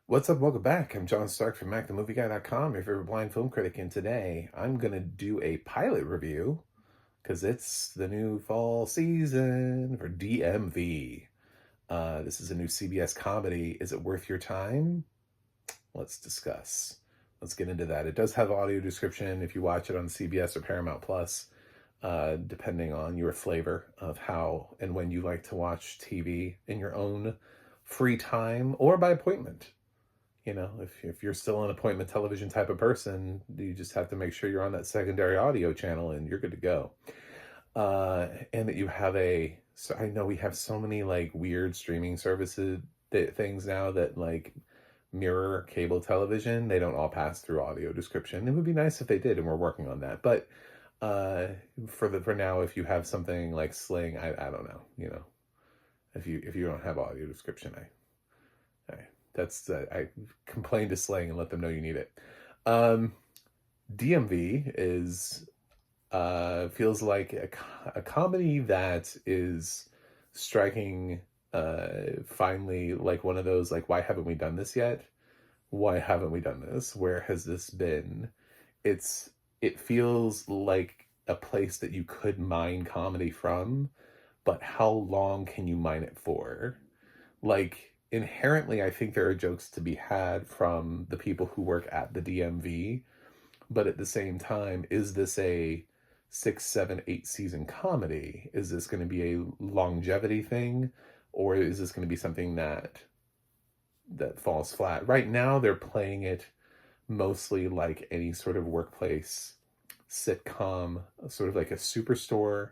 What's up? Welcome back. I'm John Stark from MacTheMovieGuy.com, your favorite blind film critic, and today I'm going to do a pilot review because it's the new fall season for DMV. This is a new CBS comedy. Is it worth your time? Let's discuss. Let's get into that. It does have audio description if you watch it on CBS or Paramount Plus, depending on your flavor of how and when you like to watch TV in your own free time or by appointment. If you're still an appointment television type of person, you just have to make sure you're on that secondary audio channel and you're good to go. And that you have so I know we have so many like weird streaming services things now that like mirror cable television. They don't all pass through audio description. It would be nice if they did, and we're working on that. But for now, if you have something like Sling, I don't know, if you don't have audio description, I I complain to Sling and let them know you need it. DMV is feels like a comedy that is striking finally like one of those like, why haven't we done this yet? Why haven't we done this? Where has this been? It feels like a place that you could mine comedy from, but how long can you mine it for? Like, inherently, I think there are jokes to be had from the people who work at the DMV, but at the same time, is this a 6, 7, 8 season comedy? Is this going to be a longevity thing, or is this going to be something that falls flat? Right now, they're playing it mostly like any sort of workplace sitcom, sort of like a superstore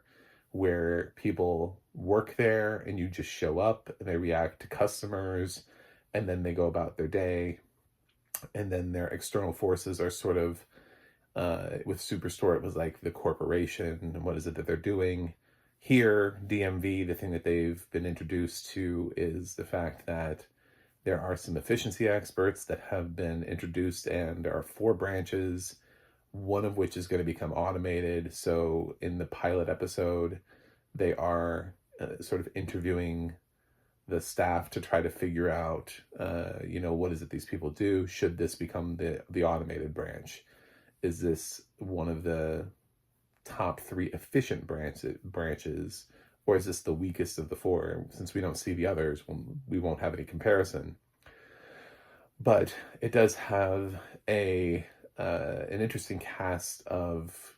where people work there and you just show up and they react to customers and then they go about their day. And then their external forces are sort of, with Superstore, it was like the corporation and what is it that they're doing. Here, DMV, the thing that they've been introduced to is the fact that there are some efficiency experts that have been introduced, and there are 4 branches, one of which is going to become automated. So in the pilot episode, they are sort of interviewing the staff to try to figure out, what is it these people do? Should this become the automated branch? Is this one of the top 3 efficient branches, or is this the weakest of the 4? Since we don't see the others, we won't have any comparison. But it does have an interesting cast of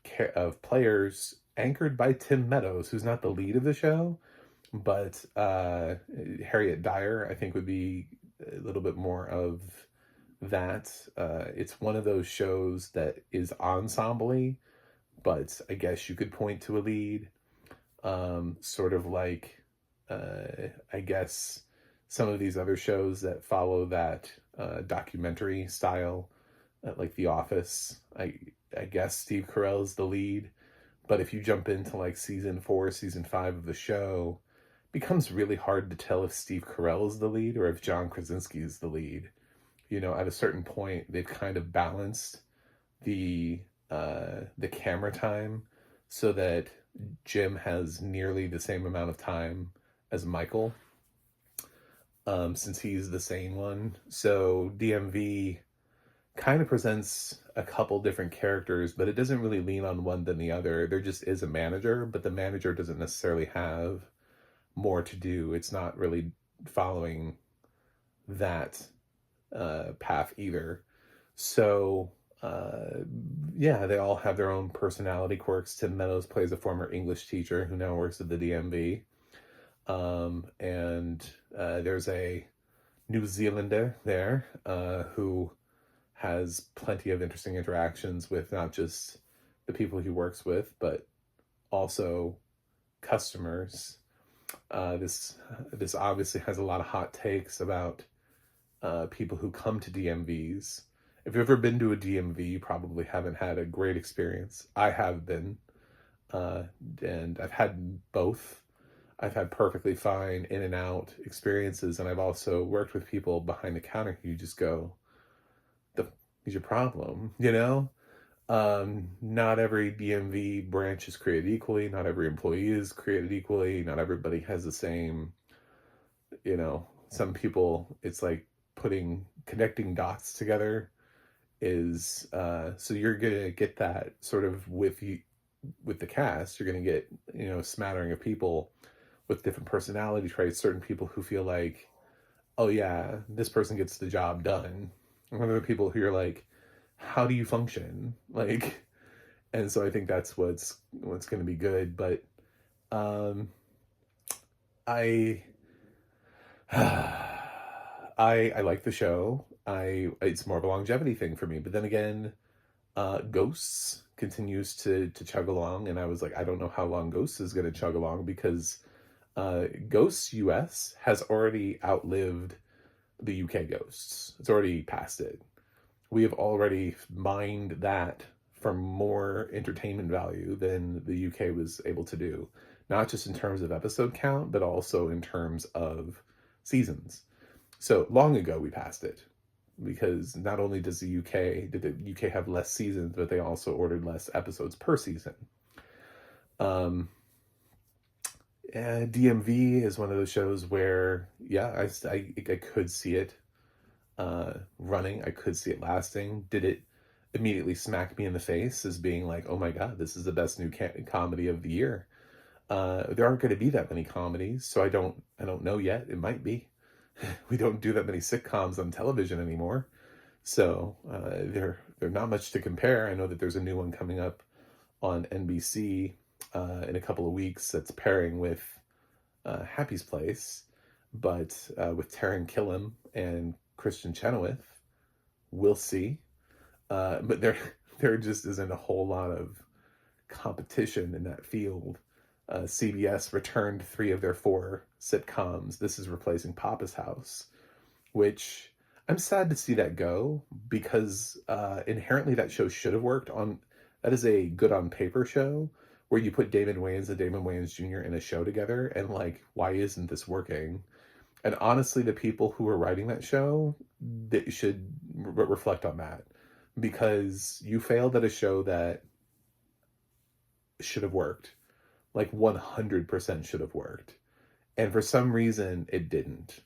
players anchored by Tim Meadows, who's not the lead of the show, but Harriet Dyer, I think, would be a little bit more of that. It's one of those shows that is ensemble-y, but I guess you could point to a lead. Sort of like, I guess, some of these other shows that follow that documentary style, like The Office. I guess Steve Carell's the lead, but if you jump into like season 4, season 5 of the show, it becomes really hard to tell if Steve Carell is the lead or if John Krasinski is the lead. At a certain point, they've kind of balanced the camera time so that Jim has nearly the same amount of time as Michael, since he's the sane one. So DMV kind of presents a couple different characters, but it doesn't really lean on one than the other. There just is a manager, but the manager doesn't necessarily have more to do. It's not really following that path either. So yeah, they all have their own personality quirks. Tim Meadows plays a former English teacher who now works at the DMV. And there's a New Zealander there who has plenty of interesting interactions with not just the people he works with, but also customers. This obviously has a lot of hot takes about people who come to DMVs. If you've ever been to a DMV, you probably haven't had a great experience. I have been, and I've had both. I've had perfectly fine in and out experiences, and I've also worked with people behind the counter who you just go, "The is your problem?" Not every DMV branch is created equally. Not every employee is created equally. Not everybody has the same. Some people, it's like connecting dots together is, so you're gonna get that sort of with the cast. You're gonna get, a smattering of people with different personality traits, certain people who feel like, oh yeah, this person gets the job done. And other people who you're like, how do you function? Like, and so I think that's what's going to be good. But um, I, I like the show. It's more of a longevity thing for me. But then again, Ghosts continues to chug along, and I was like, I don't know how long Ghosts is going to chug along, because Ghosts US has already outlived the UK Ghosts. It's already past it. We have already mined that for more entertainment value than the UK was able to do. Not just in terms of episode count, but also in terms of seasons. So long ago we passed it, because not only did the UK have less seasons, but they also ordered less episodes per season. DMV is one of those shows where, yeah, I could see it running. I could see it lasting. Did it immediately smack me in the face as being like, oh my God, this is the best new comedy of the year? There aren't going to be that many comedies, so I don't know yet. It might be. We don't do that many sitcoms on television anymore, so they're not much to compare. I know that there's a new one coming up on NBC in a couple of weeks that's pairing with Happy's Place, but with Taran Killam and Christian Chenoweth. We'll see. But there just isn't a whole lot of competition in that field. CBS returned 3 of their 4 sitcoms. This is replacing Papa's House, which I'm sad to see that go, because inherently that show should have worked on. That is a good on paper show where you put Damon Wayans and Damon Wayans Jr. in a show together, and like, why isn't this working? And honestly, the people who are writing that show, they should reflect on that, because you failed at a show that should have worked. Like 100% should have worked. And for some reason, it didn't.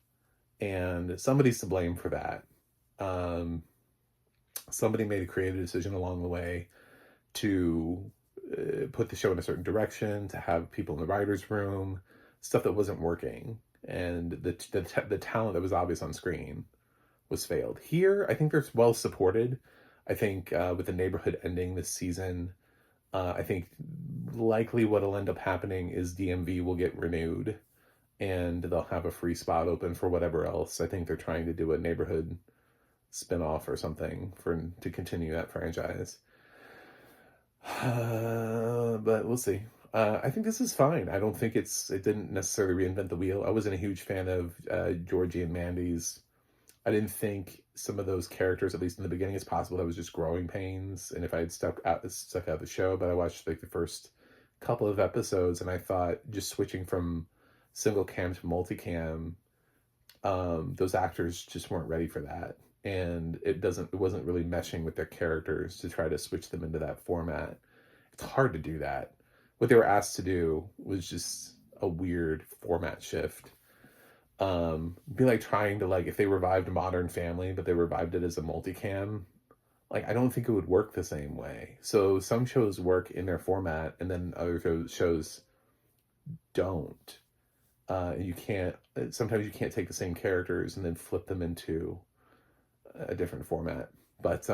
And somebody's to blame for that. Somebody made a creative decision along the way to put the show in a certain direction, to have people in the writer's room, stuff that wasn't working. And the talent that was obvious on screen was failed. Here, I think they're well supported. I think with the Neighborhood ending this season, I think likely what'll end up happening is DMV will get renewed, and they'll have a free spot open for whatever else. I think they're trying to do a Neighborhood spinoff or something to continue that franchise. But we'll see. I think this is fine. I don't think it didn't necessarily reinvent the wheel. I wasn't a huge fan of Georgie and Mandy's. I didn't think some of those characters, at least in the beginning, it's possible that was just growing pains, and if I had stuck out the show. But I watched like the first couple of episodes, and I thought just switching from single cam to multicam, those actors just weren't ready for that, and it wasn't really meshing with their characters to try to switch them into that format. It's hard to do that. What they were asked to do was just a weird format shift. Be like trying to, like, if they revived Modern Family, but they revived it as a multicam, like, I don't think it would work the same way. So some shows work in their format, and then other shows don't. Sometimes you can't take the same characters and then flip them into a different format. But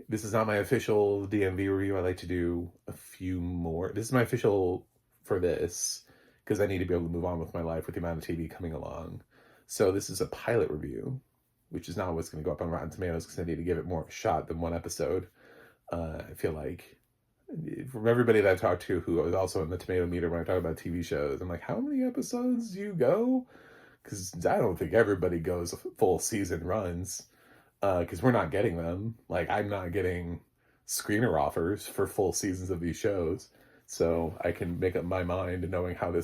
this is not my official DMV review. I like to do a few more. This is my official for this, because I need to be able to move on with my life with the amount of TV coming along. So this is a pilot review, which is not what's going to go up on Rotten Tomatoes, because I need to give it more of a shot than one episode. I feel like from everybody that I've talked to who was also in the tomato meter when I talk about TV shows, I'm like, how many episodes do you go? Because I don't think everybody goes full season runs, because we're not getting them. Like, I'm not getting screener offers for full seasons of these shows. So I can make up my mind knowing how the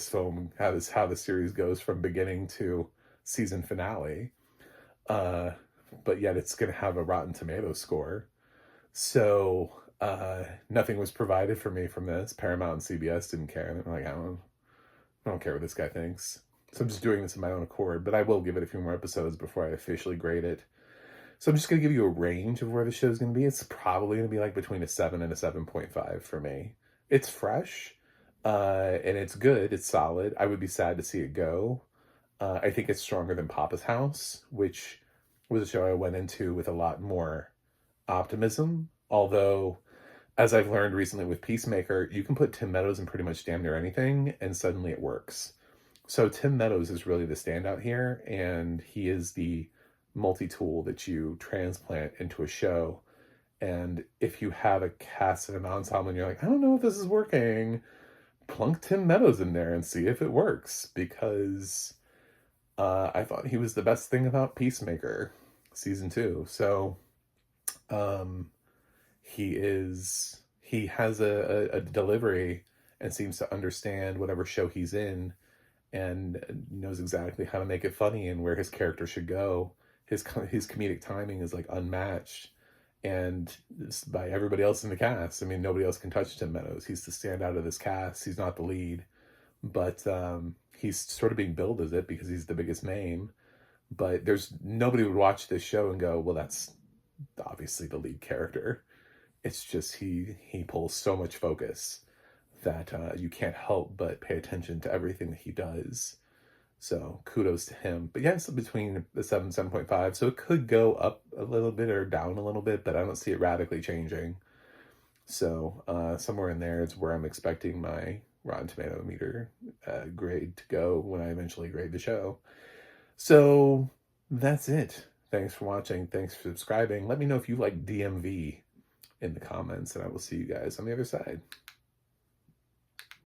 series goes from beginning to season finale. But yet it's going to have a Rotten Tomatoes score. So nothing was provided for me from this. Paramount and CBS didn't care. They're like, I don't care what this guy thinks. So I'm just doing this in my own accord, but I will give it a few more episodes before I officially grade it. So I'm just going to give you a range of where the show's going to be. It's probably going to be like between a 7 and a 7.5 for me. It's fresh, and it's good. It's solid. I would be sad to see it go. I think it's stronger than Papa's House, which was a show I went into with a lot more optimism. Although, as I've learned recently with Peacemaker, you can put Tim Meadows in pretty much damn near anything, and suddenly it works. So Tim Meadows is really the standout here, and he is the multi-tool that you transplant into a show. And if you have a cast and an ensemble and you're like, I don't know if this is working, plunk Tim Meadows in there and see if it works, because I thought he was the best thing about Peacemaker season 2. So um, he has a delivery and seems to understand whatever show he's in, and knows exactly how to make it funny and where his character should go. His comedic timing is like unmatched, and it's by everybody else in the cast. I mean, nobody else can touch Tim Meadows. He's the standout of this cast. He's not the lead, but he's sort of being billed as it because he's the biggest name. But there's nobody would watch this show and go, well, that's obviously the lead character. It's just he pulls so much focus that you can't help but pay attention to everything that he does. So kudos to him. But yes, between the 7 7.5. So it could go up a little bit or down a little bit, but I don't see it radically changing. So somewhere in there is where I'm expecting my Rotten Tomato meter grade to go when I eventually grade the show. So that's it. Thanks for watching. Thanks for subscribing. Let me know if you like DMV in the comments, and I will see you guys on the other side.